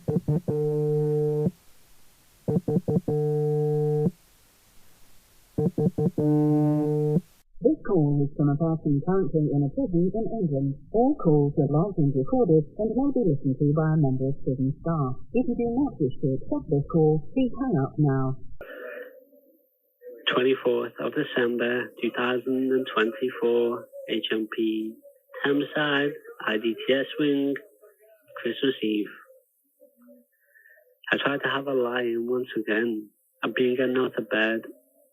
This call is from a person currently in a prison in England. All calls are logged and recorded and may be listened to by a member of prison staff. If you do not wish to accept this call, please hang up now. 24th of December 2024, HMP, Thameside, IDTS wing, Christmas Eve. I tried to have a lie-in once again. I've been getting out of bed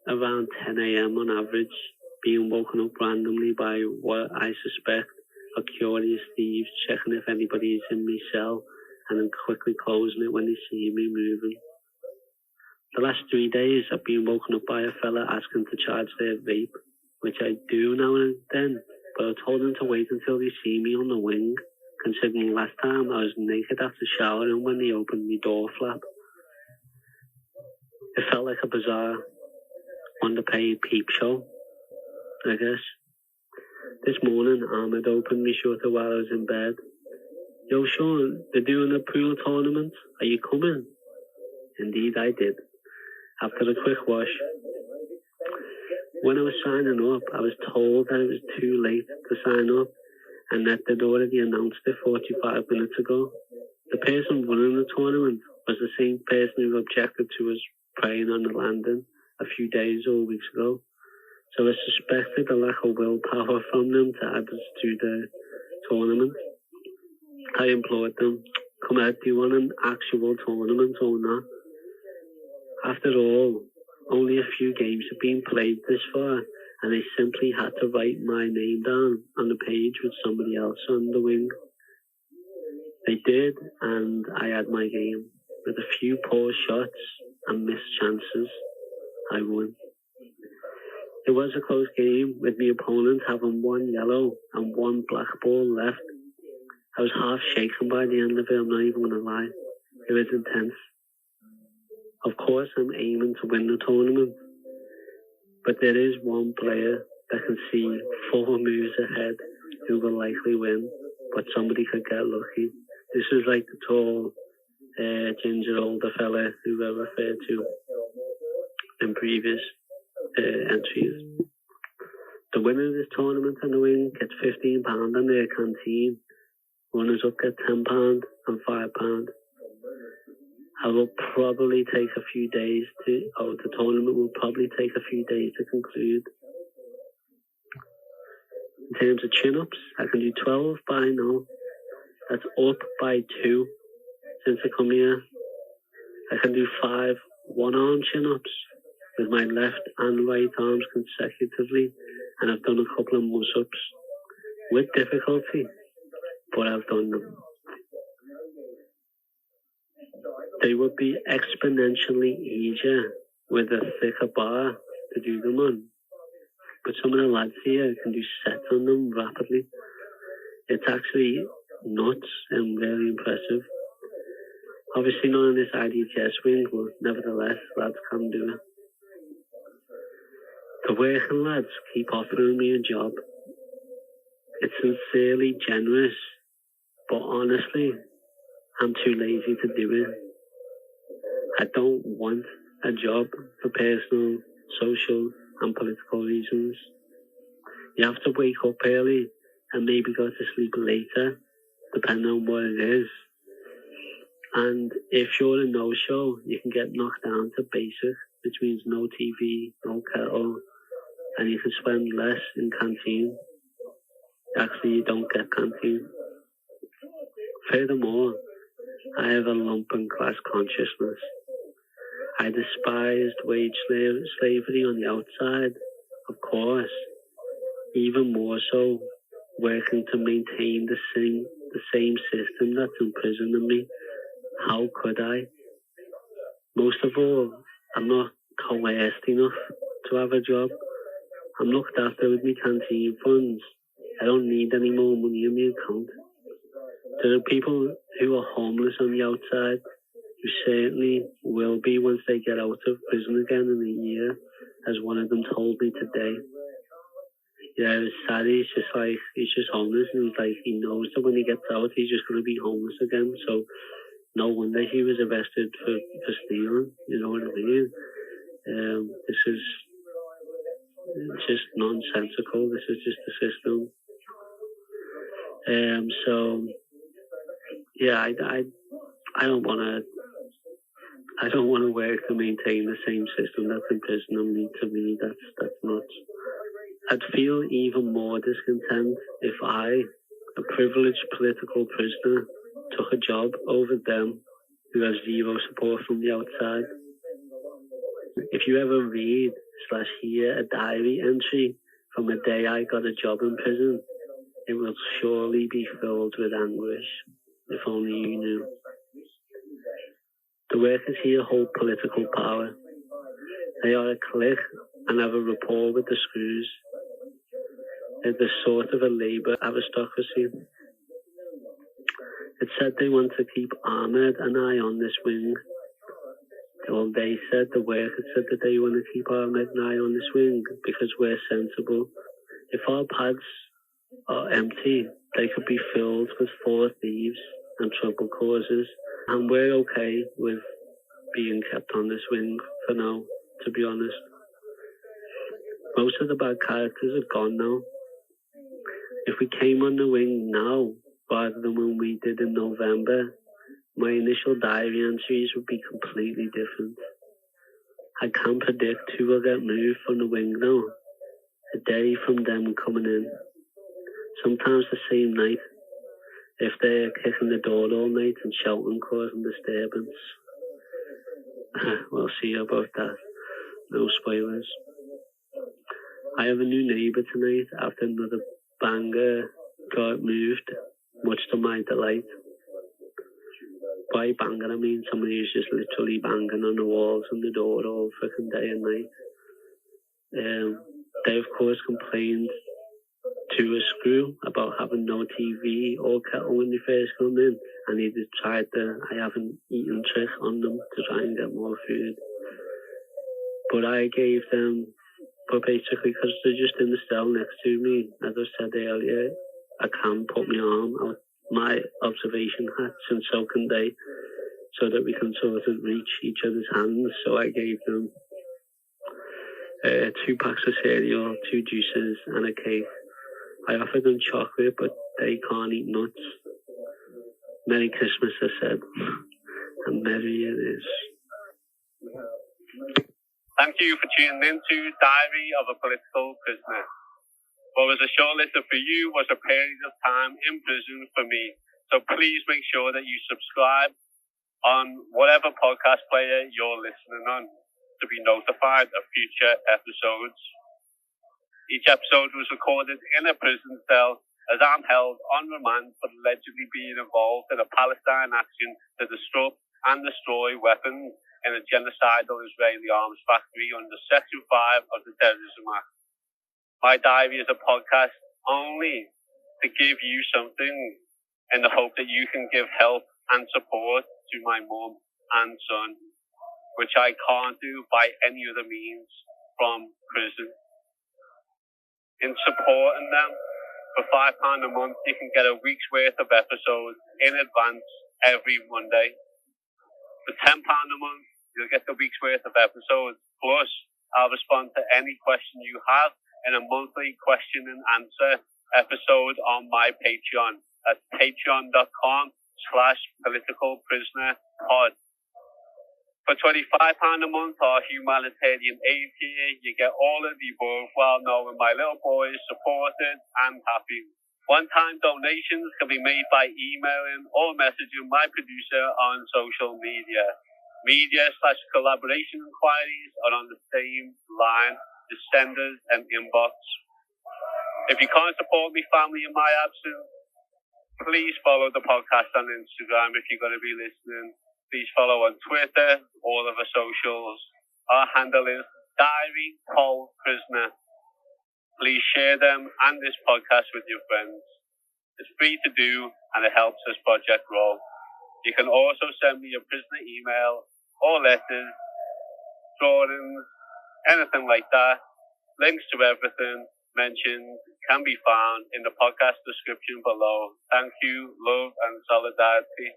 around 10 a.m. on average, being woken up randomly by what I suspect are curious thieves checking if anybody's in my cell and then quickly closing it when they see me moving. The last 3 days I've been woken up by a fella asking to charge their vape, which I do now and then, but I told them to wait until they see me on the wing, considering last time I was naked after showering when they opened my door flap. It felt like a bizarre, underpaid peep show, I guess. This morning, Ahmed opened me shutter while I was in bed. "Yo, Sean, they're doing a pool tournament. Are you coming?" Indeed, I did, after a quick wash. When I was signing up, I was told that it was too late to sign up and that they'd already announced it 45 minutes ago. The person running the tournament was the same person who objected to us praying on the landing a few days or weeks ago. So I suspected a lack of willpower from them to add us to the tournament. I implored them, "Come out, do you want an actual tournament or not?" After all, only a few games have been played this far, and they simply had to write my name down on the page with somebody else on the wing. They did, and I had my game. With a few poor shots and missed chances, I won. It was a close game, with my opponent having one yellow and one black ball left. I was half shaken by the end of it, I'm not even going to lie. It was intense. Of course, I'm aiming to win the tournament, but there is one player that can see 4 moves ahead who will likely win, but somebody could get lucky. This is like the tall, ginger older fella who I referred to in previous entries. The winner of this tournament on the wing gets £15 in their canteen. Runners up get £10 and £5. I will probably take a few days the tournament will probably take a few days to conclude. In terms of chin-ups, I can do 12 by now. That's up by 2 since I come here. I can do 5 one-arm chin-ups with my left and right arms consecutively, and I've done a couple of muscle-ups with difficulty, but I've done them. They would be exponentially easier with a thicker bar to do them on, but some of the lads here can do sets on them rapidly. It's actually nuts and really impressive. Obviously not in this IDTS wing, but nevertheless, lads can do it. The working lads keep offering me a job. It's sincerely generous, but honestly, I'm too lazy to do it. I don't want a job for personal, social, and political reasons. You have to wake up early and maybe go to sleep later, depending on what it is. And if you're a no-show, you can get knocked down to basic, which means no TV, no kettle, and you can spend less in canteen. Actually, you don't get canteen. Furthermore, I have a lumpen class consciousness. I despised wage slavery on the outside, of course, even more so working to maintain the same system that's imprisoning me. How could I? Most of all, I'm not coerced enough to have a job. I'm looked after with my canteen funds. I don't need any more money in my account. There are people who are homeless on the outside, who certainly will be once they get out of prison again in a year, as one of them told me today. Yeah, it was sad. He's just homeless, and he knows that when he gets out, he's just going to be homeless again. So no wonder he was arrested for stealing, you know what I mean? This is just nonsensical. This is just the system. So yeah, I don't want to work to maintain the same system that's in prison. I mean, to me, that's nuts. I'd feel even more discontent if I, a privileged political prisoner, took a job over them who have zero support from the outside. If you ever read/hear a diary entry from a day I got a job in prison, it will surely be filled with anguish, if only you knew. The workers here hold political power. They are a clique and have a rapport with the screws. They're the sort of a labour aristocracy. It said they want to keep Ahmed and I on this wing. Well, they said, the workers said that they want to keep Ahmed and I on this wing because we're sensible. If our pads are empty, they could be filled with 4 thieves and trouble causers, and we're okay with being kept on this wing for now, to be honest. Most of the bad characters are gone now. If we came on the wing now, rather than when we did in November, my initial diary entries would be completely different. I can predict who will get moved from the wing now, a day from them coming in. Sometimes the same night, if they're kicking the door all night and shouting, causing disturbance. We'll see about that. No spoilers. I have a new neighbour tonight after another banger got moved, much to my delight. By banger, I mean somebody who's just literally banging on the walls and the door all freaking day and night. They, of course, complained to a screw about having no TV or kettle when they first come in, and he just tried the I haven't eaten trick on them to try and get more food. But I gave them, but basically, because they're just in the cell next to me, as I said earlier, I can put my arm out my observation hatch, and so can they, so that we can sort of reach each other's hands. So I gave them 2 packs of cereal, 2 juices, and a cake. I offered them chocolate, but they can't eat nuts. Merry Christmas, I said, and merry it is. Thank you for tuning in to Diary of a Political Prisoner. What was a short list for you was a period of time in prison for me. So please make sure that you subscribe on whatever podcast player you're listening on to be notified of future episodes. Each episode was recorded in a prison cell as I'm held on remand for allegedly being involved in a Palestine action to disrupt and destroy weapons in a genocidal Israeli arms factory under Section 5 of the Terrorism Act. My diary is a podcast only to give you something in the hope that you can give help and support to my mum and son, which I can't do by any other means from prison. In supporting them, for £5 a month, you can get a week's worth of episodes in advance every Monday. For £10 a month, you'll get the week's worth of episodes. Plus, I'll respond to any question you have in a monthly question and answer episode on my Patreon at patreon.com/politicalprisonerpod. For £25 a month or humanitarian aid tier, you get all of the above while knowing my little boy is supported and happy. One-time donations can be made by emailing or messaging my producer on social media. Media/collaboration inquiries are on the same line as senders and inbox. If you can't support me family in my absence, please follow the podcast on Instagram if you're going to be listening. Please follow on Twitter, all of our socials. Our handle is Diary Pol Prisoner. Please share them and this podcast with your friends. It's free to do and it helps this project grow. You can also send me a prisoner email or letters, drawings, anything like that. Links to everything mentioned can be found in the podcast description below. Thank you, love and solidarity.